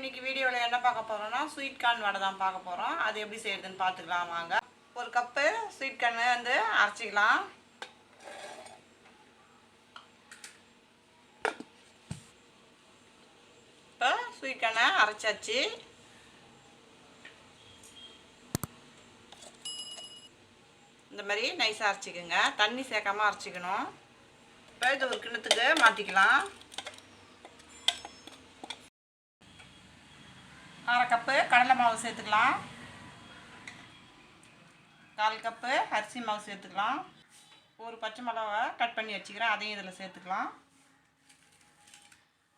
இன்னைக்கு வீடியோவில் என்ன பார்க்க போகிறோம்னா ஸ்வீட் கார்ன் வடை தான் பார்க்க போகிறோம். அது எப்படி செய்யறதுன்னு பார்த்துக்கலாம் வாங்க. ஒரு கப்பு ஸ்வீட் கார்ன் வந்து அரைச்சிக்கலாம். இப்போ ஸ்வீட் கார்னை அரைச்சாச்சு. இந்த மாதிரி நைஸாக அரைச்சிக்கோங்க, தண்ணி சேர்க்காமல் அரைச்சிக்கணும். இப்போ இது ஒரு கிண்ணத்துக்கு மாற்றிக்கலாம். அரை கப்பு கடலை மாவு சேர்த்துக்கலாம். 1/4 கப்பு அரிசி மாவு சேர்த்துக்கலாம். ஒரு பச்சை மிளகா கட் பண்ணி வச்சுக்கிறேன், அதையும் இதில் சேர்த்துக்கலாம்.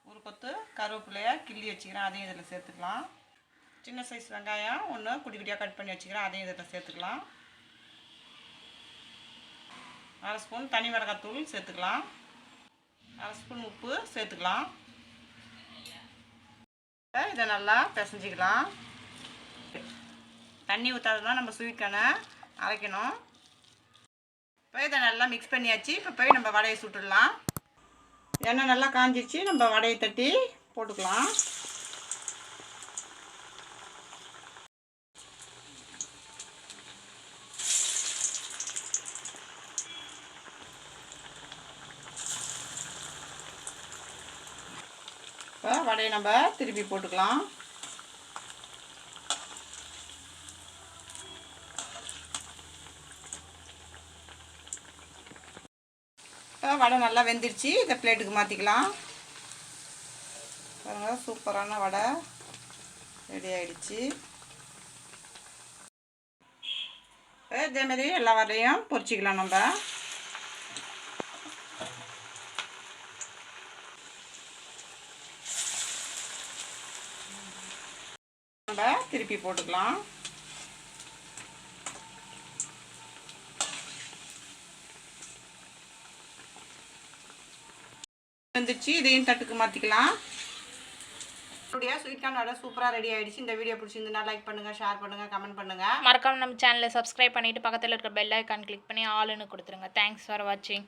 ஒரு கொத்து கருவேப்பிலையை கிள்ளி வச்சுக்கிறேன், அதையும் இதில் சேர்த்துக்கலாம். சின்ன சைஸ் வெங்காயம் ஒன்று குட்டி குட்டியாக கட் பண்ணி வச்சுக்கிறேன், அதையும் இதில் சேர்த்துக்கலாம். 1/2 ஸ்பூன் தனி மிளகாத்தூள் சேர்த்துக்கலாம். 1/2 ஸ்பூன் உப்பு சேர்த்துக்கலாம். இதை நல்லா பிசைஞ்சிக்கலாம். தண்ணி ஊற்றாதான் நம்ம ஸ்வீட் கார்னை அரைக்கணும். இப்போ இதை நல்லா மிக்ஸ் பண்ணியாச்சு. இப்போ போய் நம்ம வடையை சுட்டுடலாம். எண்ணெய் நல்லா காஞ்சிச்சு, நம்ம வடையை தட்டி போட்டுக்கலாம். இப்போ வடையை நம்ம திருப்பி போட்டுக்கலாம். இப்போ வடை நல்லா வெந்துருச்சு, இதை பிளேட்டுக்கு மாற்றிக்கலாம். பாருங்கள், சூப்பரான வடை ரெடி ஆகிடுச்சு. இதேமாரி எல்லா வடையும் பொரிச்சிக்கலாம். நம்ம திருப்பி போட்டுக்கலாம். வந்துச்சு, இதையும் தட்டுக்கு மாற்றிக்கலாம். ஸ்வீட் கார்ன் வடை சூப்பராக ரெடி ஆகிடுச்சு. இந்த வீடியோ பிடிச்சிருந்தா லைக் பண்ணுங்கள், ஷேர் பண்ணுங்கள், கமெண்ட் பண்ணுங்கள். மறக்காம நம்ம சேனலை சப்ஸ்கிரைப் பண்ணிவிட்டு பக்கத்தில் இருக்கிற பெல் ஐக்கான் கிளிக் பண்ணி ஆல்னு கொடுத்துருங்க. தேங்க்ஸ் ஃபார் வாட்சிங்.